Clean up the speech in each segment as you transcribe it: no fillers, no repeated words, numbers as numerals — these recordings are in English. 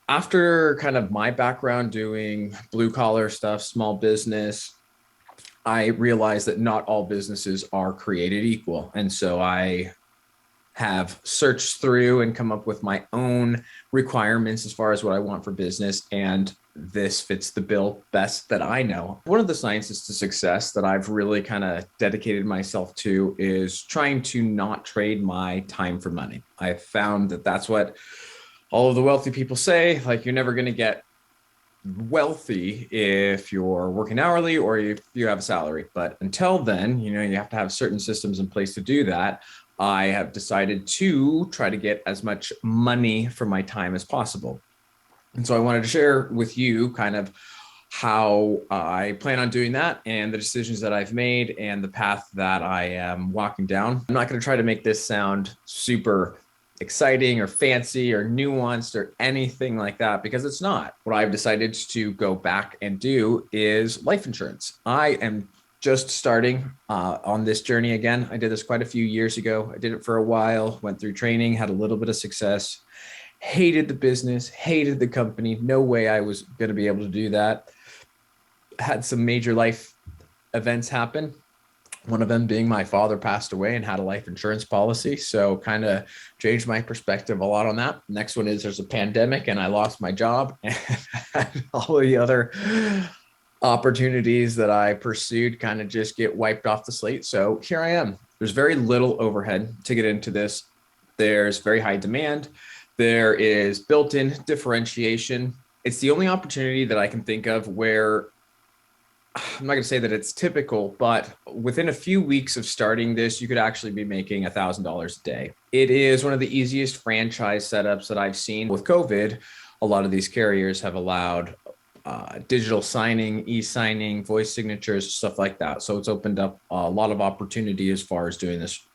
After kind of my background doing blue collar stuff, small business, I realized that not all businesses are created equal. And so I have searched through and come up with my own requirements as far as what I want for business. And this fits the bill best that I know. One of the sciences to success that I've really kind of dedicated myself to is trying to not trade my time for money. I've found that that's what all of the wealthy people say, like, you're never going to get wealthy if you're working hourly or if you have a salary. But until then, you have to have certain systems in place to do that. I have decided to try to get as much money for my time as possible. And so I wanted to share with you kind of how I plan on doing that and the decisions that I've made and the path that I am walking down. I'm not going to try to make this sound super exciting or fancy or nuanced or anything like that because it's not. What I've decided to go back and do is life insurance. I am just starting on this journey again. I did this quite a few years ago. I did it for a while, went through training, had a little bit of success, hated the business, hated the company. No way I was going to be able to do that. Had some major life events happen. One of them being my father passed away and had a life insurance policy. So kind of changed my perspective a lot on that. Next one is there's a pandemic and I lost my job and all the other opportunities that I pursued kind of just get wiped off the slate. So here I am. There's very little overhead to get into this. There's very high demand. There is built-in differentiation. It's the only opportunity that I can think of where I'm not going to say that it's typical, but within a few weeks of starting this, you could actually be making $1,000 a day. It is one of the easiest franchise setups that I've seen. With COVID, a lot of these carriers have allowed digital signing, e-signing, voice signatures, stuff like that. So it's opened up a lot of opportunity as far as doing this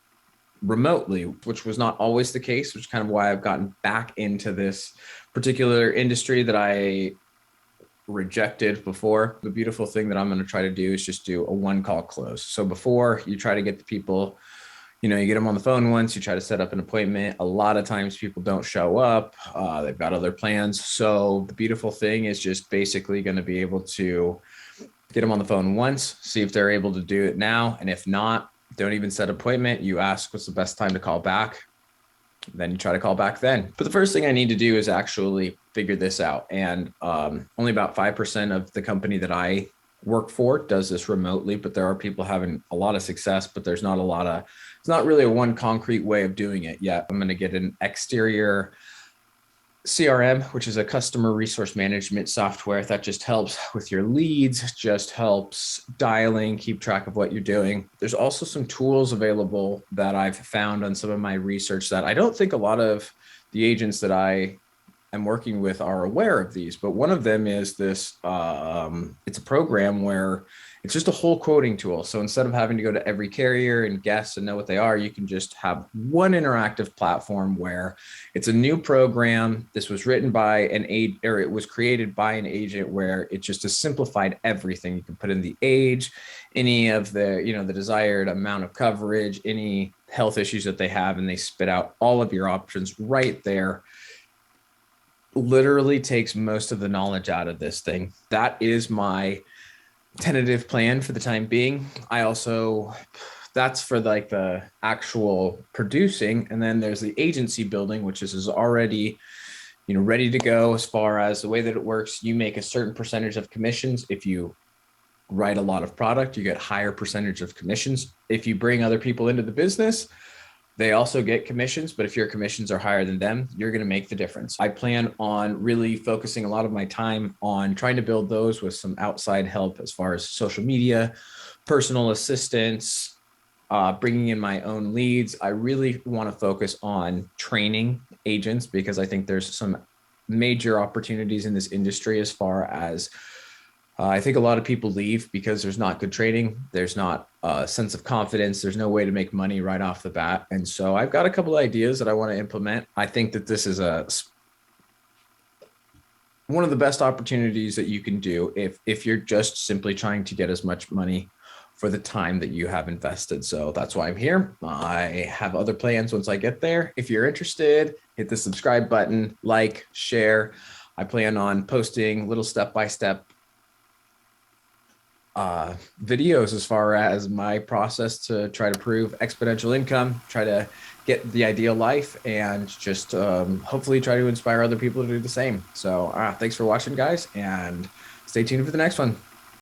remotely, which was not always the case, which is kind of why I've gotten back into this particular industry that I rejected before. The beautiful thing that I'm going to try to do is just do a one call close. So before you try to get the people, you get them on the phone once, you try to set up an appointment. A lot of times people don't show up. They've got other plans. So the beautiful thing is just basically going to be able to get them on the phone once, see if they're able to do it now. And if not, don't even set an appointment. You ask what's the best time to call back. Then you try to call back then. But the first thing I need to do is actually figure this out. And only about 5% of the company that I work for does this remotely, but there are people having a lot of success, but it's not really a one concrete way of doing it yet. I'm going to get an exterior CRM, which is a customer resource management software that just helps with your leads, just helps dialing, keep track of what you're doing. There's also some tools available that I've found on some of my research that I don't think a lot of the agents that I am working with are aware of these, but one of them is this, it's a program where it's just a whole quoting tool. So instead of having to go to every carrier and guess and know what they are, you can just have one interactive platform where it's a new program. This was written by an agent, or it was created by an agent, where it just has simplified everything. You can put in the age, any of the, the desired amount of coverage, any health issues that they have, and they spit out all of your options right there. Literally takes most of the knowledge out of this thing. That is my tentative plan for the time being. That's for like the actual producing. And then there's the agency building, which is already, ready to go. As far as the way that it works, you make a certain percentage of commissions. If you write a lot of product, you get higher percentage of commissions. If you bring other people into the business, they also get commissions, but if your commissions are higher than them, you're going to make the difference. I plan on really focusing a lot of my time on trying to build those with some outside help as far as social media, personal assistance, bringing in my own leads. I really want to focus on training agents because I think there's some major opportunities in this industry as far as I think a lot of people leave because there's not good training. There's not a sense of confidence. There's no way to make money right off the bat. And so I've got a couple of ideas that I want to implement. I think that this is one of the best opportunities that you can do if you're just simply trying to get as much money for the time that you have invested. So that's why I'm here. I have other plans once I get there. If you're interested, hit the subscribe button, like, share. I plan on posting little step-by-step videos as far as my process to try to prove exponential income, try to get the ideal life, and just hopefully try to inspire other people to do the same. So thanks for watching, guys, and stay tuned for the next one.